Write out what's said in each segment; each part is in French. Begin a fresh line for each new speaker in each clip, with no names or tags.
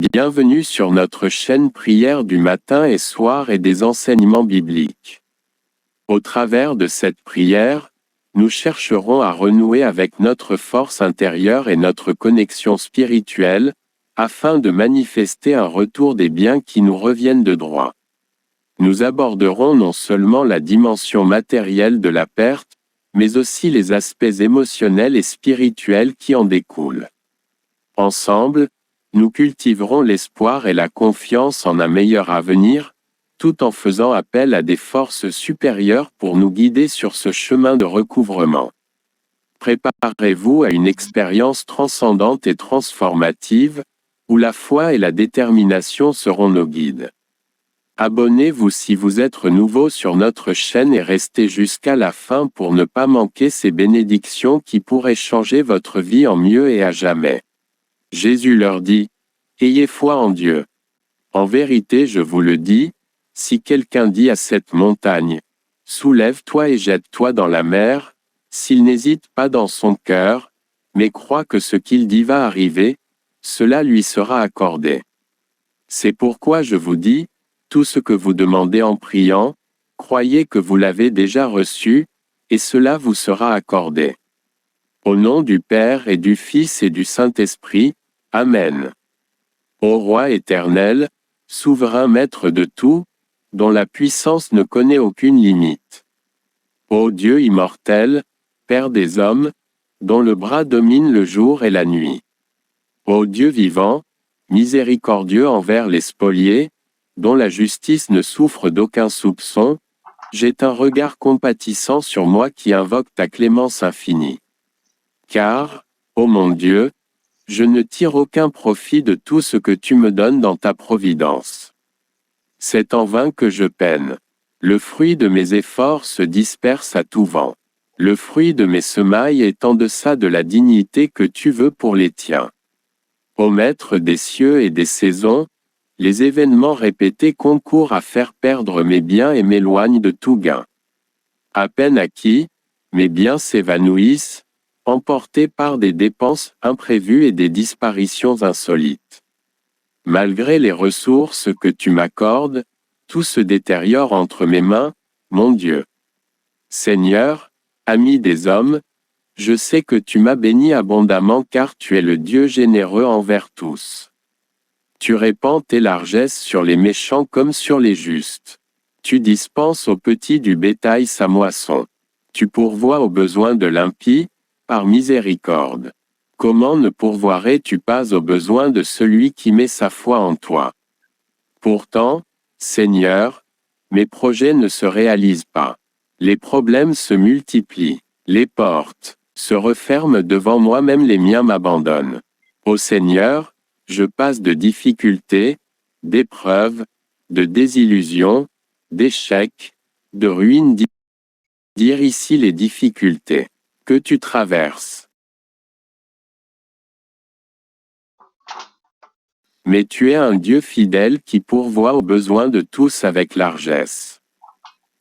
Bienvenue sur notre chaîne Prière du matin et soir et des enseignements bibliques. Au travers de cette prière, nous chercherons à renouer avec notre force intérieure et notre connexion spirituelle, afin de manifester un retour des biens qui nous reviennent de droit. Nous aborderons non seulement la dimension matérielle de la perte, mais aussi les aspects émotionnels et spirituels qui en découlent. Ensemble, nous cultiverons l'espoir et la confiance en un meilleur avenir, tout en faisant appel à des forces supérieures pour nous guider sur ce chemin de recouvrement. Préparez-vous à une expérience transcendante et transformative, où la foi et la détermination seront nos guides. Abonnez-vous si vous êtes nouveau sur notre chaîne et restez jusqu'à la fin pour ne pas manquer ces bénédictions qui pourraient changer votre vie en mieux et à jamais. Jésus leur dit, « Ayez foi en Dieu. En vérité je vous le dis, si quelqu'un dit à cette montagne, « Soulève-toi et jette-toi dans la mer », s'il n'hésite pas dans son cœur, mais croit que ce qu'il dit va arriver, cela lui sera accordé. C'est pourquoi je vous dis, tout ce que vous demandez en priant, croyez que vous l'avez déjà reçu, et cela vous sera accordé. Au nom du Père et du Fils et du Saint-Esprit, Amen. Ô Roi éternel, souverain maître de tout, dont la puissance ne connaît aucune limite. Ô Dieu immortel, Père des hommes, dont le bras domine le jour et la nuit. Ô Dieu vivant, miséricordieux envers les spoliés, dont la justice ne souffre d'aucun soupçon, jette un regard compatissant sur moi qui invoque ta clémence infinie. Car, ô mon Dieu, je ne tire aucun profit de tout ce que tu me donnes dans ta providence. C'est en vain que je peine. Le fruit de mes efforts se disperse à tout vent. Le fruit de mes semailles est en deçà de la dignité que tu veux pour les tiens. Ô Maître des cieux et des saisons, les événements répétés concourent à faire perdre mes biens et m'éloignent de tout gain. À peine acquis, mes biens s'évanouissent, emportés par des dépenses imprévues et des disparitions insolites. Malgré les ressources que tu m'accordes, tout se détériore entre mes mains, mon Dieu. Seigneur, ami des hommes, je sais que tu m'as béni abondamment car tu es le Dieu généreux envers tous. Tu répands tes largesses sur les méchants comme sur les justes. Tu dispenses aux petits du bétail sa moisson. Tu pourvois aux besoins de l'impie, par miséricorde. Comment ne pourvoirais-tu pas aux besoins de celui qui met sa foi en toi? Pourtant, Seigneur, mes projets ne se réalisent pas. Les problèmes se multiplient. Les portes se referment devant moi, même les miens m'abandonnent. Ô Seigneur, je passe de difficultés, d'épreuves, de désillusions, d'échecs, de ruines. Dire ici les difficultés que tu traverses. Mais tu es un Dieu fidèle qui pourvoit aux besoins de tous avec largesse.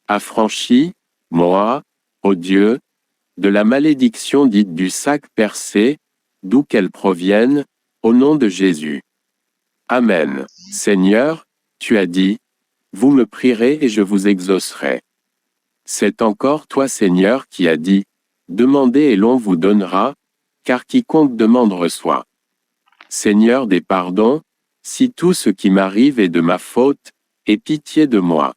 Affranchis, moi, ô Dieu, de la malédiction dite du sac percé, d'où qu'elle provienne, au nom de Jésus. Amen. Seigneur, tu as dit, vous me prierez et je vous exaucerai. C'est encore toi, Seigneur, qui as dit, demandez et l'on vous donnera, car quiconque demande reçoit. Seigneur des pardons, si tout ce qui m'arrive est de ma faute, aie pitié de moi.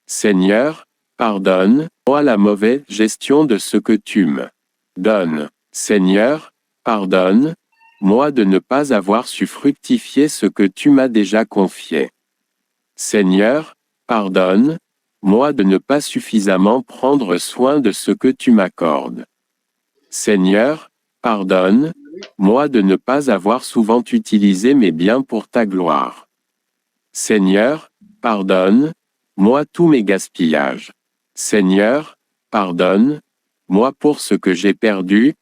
Seigneur, pardonne-moi la mauvaise gestion de ce que tu me donnes. Seigneur, pardonne-moi de ne pas avoir su fructifier ce que tu m'as déjà confié. Seigneur, pardonne-moi de ne pas suffisamment prendre soin de ce que tu m'accordes. Seigneur, pardonne-moi de ne pas avoir souvent utilisé mes biens pour ta gloire. Seigneur, pardonne-moi tous mes gaspillages. Seigneur, pardonne-moi pour ce que j'ai perdu,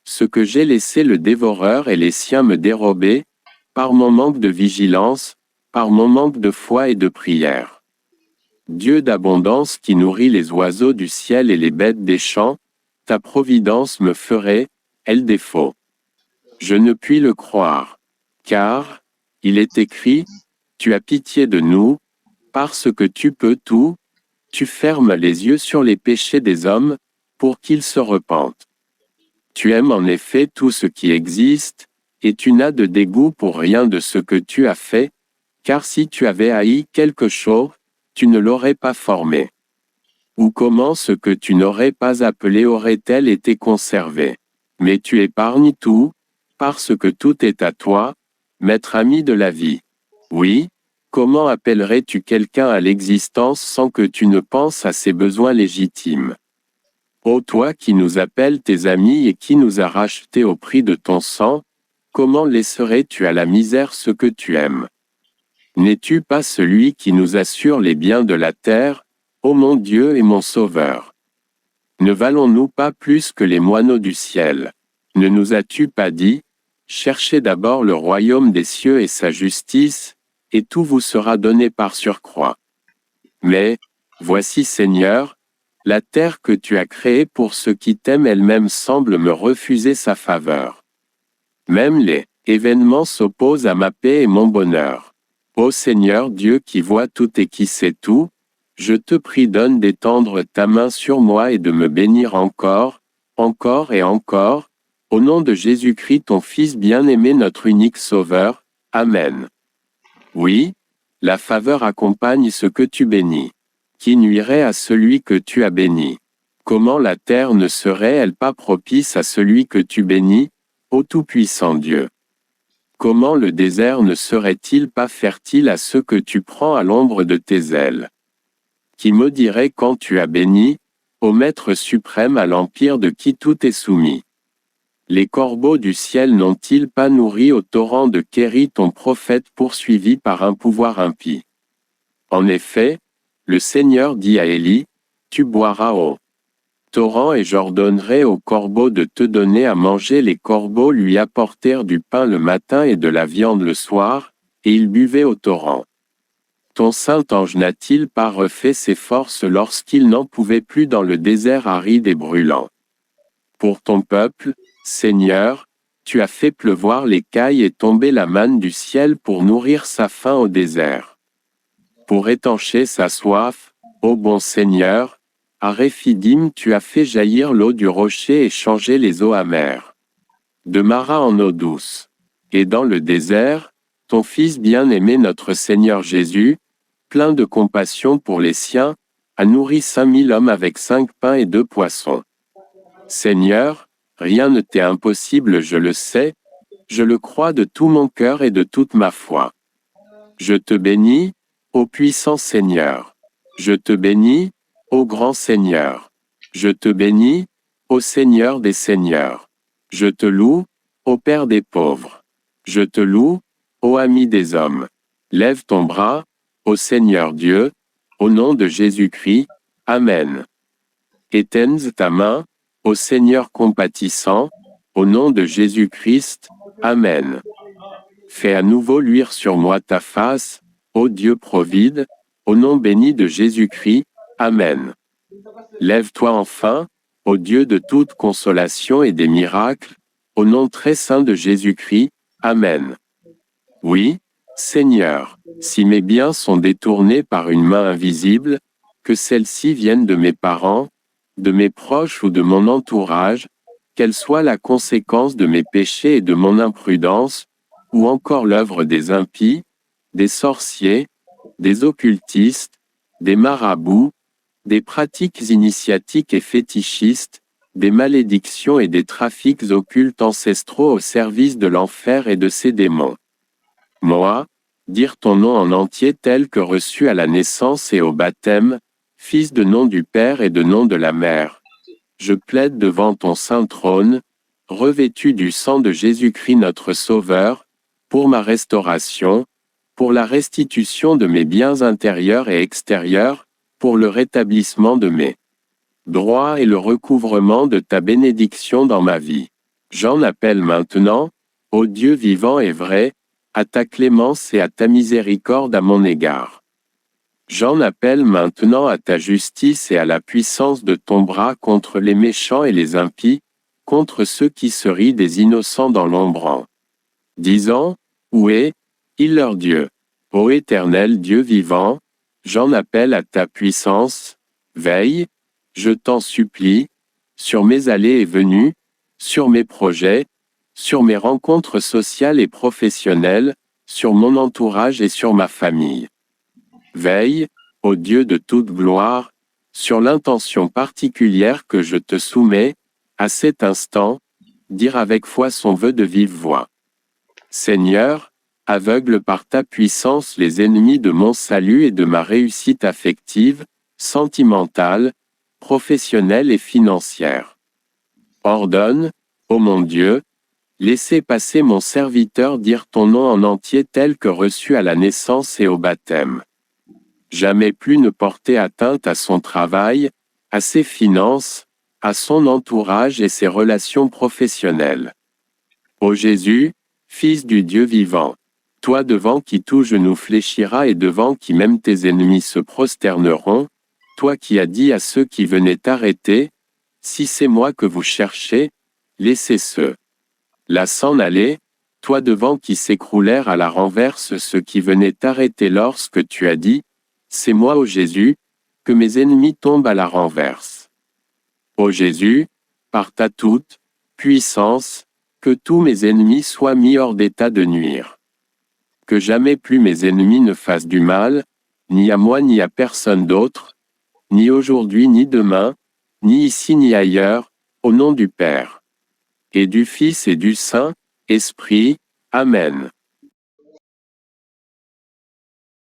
ce que j'ai laissé le dévoreur et les siens me dérober, par mon manque de vigilance, par mon manque de foi et de prière. Dieu d'abondance qui nourrit les oiseaux du ciel et les bêtes des champs, ta providence me ferait, elle défaut. Je ne puis le croire. Car, Il est écrit, tu as pitié de nous, parce que tu peux tout, tu fermes les yeux sur les péchés des hommes, pour qu'ils se repentent. Tu aimes en effet tout ce qui existe, et tu n'as de dégoût pour rien de ce que tu as fait, car si tu avais haï quelque chose, tu ne l'aurais pas formé. Ou comment ce que tu n'aurais pas appelé aurait-elle été conservé? Mais tu épargnes tout, parce que tout est à toi, maître ami de la vie. Oui, comment appellerais-tu quelqu'un à l'existence sans que tu ne penses à ses besoins légitimes? Ô toi qui nous appelles tes amis et qui nous as rachetés au prix de ton sang, comment laisserais-tu à la misère ce que tu aimes? N'es-tu pas celui qui nous assure les biens de la terre, ô mon Dieu et mon Sauveur? Ne valons-nous pas plus que les moineaux du ciel? Ne nous as-tu pas dit, cherchez d'abord le royaume des cieux et sa justice, et tout vous sera donné par surcroît. Mais, voici Seigneur, la terre que tu as créée pour ceux qui t'aiment elle-même semble me refuser sa faveur. Même les événements s'opposent à ma paix et mon bonheur. Ô Seigneur Dieu qui voit tout et qui sait tout, je te prie donne d'étendre ta main sur moi et de me bénir encore, encore et encore, au nom de Jésus-Christ ton Fils bien-aimé notre unique Sauveur. Amen. Oui, la faveur accompagne ce que tu bénis. Qui nuirait à celui que tu as béni? Comment la terre ne serait-elle pas propice à celui que tu bénis, ô Tout-Puissant Dieu? Comment le désert ne serait-il pas fertile à ceux que tu prends à l'ombre de tes ailes? Qui me dirait quand tu as béni, ô Maître suprême à l'empire de qui tout est soumis? Les corbeaux du ciel n'ont-ils pas nourri au torrent de Kéri ton prophète poursuivi par un pouvoir impie? En effet, le Seigneur dit à Élie, tu boiras au torrent et j'ordonnerai aux corbeaux de te donner à manger. Les corbeaux lui apportèrent du pain le matin et de la viande le soir, et il buvait au torrent. Ton saint ange n'a-t-il pas refait ses forces lorsqu'il n'en pouvait plus dans le désert aride et brûlant? Pour ton peuple, Seigneur, tu as fait pleuvoir l'écaille et tomber la manne du ciel pour nourrir sa faim au désert. Pour étancher sa soif, ô bon Seigneur, à Réphidim tu as fait jaillir l'eau du rocher et changer les eaux amères de Mara en eau douce. Et dans le désert, ton Fils bien-aimé notre Seigneur Jésus, plein de compassion pour les siens, a nourri 5000 hommes avec 5 pains et 2 poissons. Seigneur, rien ne t'est impossible, je le sais, je le crois de tout mon cœur et de toute ma foi. Je te bénis, ô puissant Seigneur. Je te bénis, ô grand Seigneur. Je te bénis, ô Seigneur des Seigneurs. Je te loue, ô Père des pauvres. Je te loue, ô ami des hommes. Lève ton bras, ô Seigneur Dieu, au nom de Jésus-Christ. Amen. Étends ta main, ô Seigneur compatissant, au nom de Jésus-Christ. Amen. Fais à nouveau luire sur moi ta face, ô Dieu provide, au nom béni de Jésus-Christ. Amen. Lève-toi enfin, ô Dieu de toute consolation et des miracles, au nom très saint de Jésus-Christ. Amen. Oui, Seigneur, si mes biens sont détournés par une main invisible, que celles-ci viennent de mes parents, de mes proches ou de mon entourage, qu'elle soit la conséquence de mes péchés et de mon imprudence, ou encore l'œuvre des impies, des sorciers, des occultistes, des marabouts, des pratiques initiatiques et fétichistes, des malédictions et des trafics occultes ancestraux au service de l'enfer et de ses démons. Moi, dire ton nom en entier tel que reçu à la naissance et au baptême, fils de nom du Père et de nom de la Mère. Je plaide devant ton saint trône, revêtu du sang de Jésus-Christ notre Sauveur, pour ma restauration, pour la restitution de mes biens intérieurs et extérieurs, pour le rétablissement de mes droits et le recouvrement de ta bénédiction dans ma vie. J'en appelle maintenant, ô Dieu vivant et vrai, à ta clémence et à ta miséricorde à mon égard. J'en appelle maintenant à ta justice et à la puissance de ton bras contre les méchants et les impies, contre ceux qui se rient des innocents dans l'ombre. Disant, où est Ils leur dirent, Ô Éternel Dieu vivant, j'en appelle à ta puissance, veille, je t'en supplie, sur mes allées et venues, sur mes projets, sur mes rencontres sociales et professionnelles, sur mon entourage et sur ma famille. Veille, ô Dieu de toute gloire, sur l'intention particulière que je te soumets, à cet instant, dire avec foi son vœu de vive voix. Seigneur, aveugle par ta puissance les ennemis de mon salut et de ma réussite affective, sentimentale, professionnelle et financière. Ordonne, ô mon Dieu, laissez passer mon serviteur dire ton nom en entier tel que reçu à la naissance et au baptême. Jamais plus ne porter atteinte à son travail, à ses finances, à son entourage et ses relations professionnelles. Ô Jésus, Fils du Dieu vivant, toi devant qui tout genou fléchira et devant qui même tes ennemis se prosterneront, toi qui as dit à ceux qui venaient t'arrêter, si c'est moi que vous cherchez, laissez ceux là s'en aller, toi devant qui s'écroulèrent à la renverse ceux qui venaient t'arrêter lorsque tu as dit, c'est moi ô Jésus, que mes ennemis tombent à la renverse. Ô Jésus, par ta toute puissance, que tous mes ennemis soient mis hors d'état de nuire. Que jamais plus mes ennemis ne fassent du mal, ni à moi ni à personne d'autre, ni aujourd'hui ni demain, ni ici ni ailleurs, au nom du Père, et du Fils et du Saint-Esprit. Amen.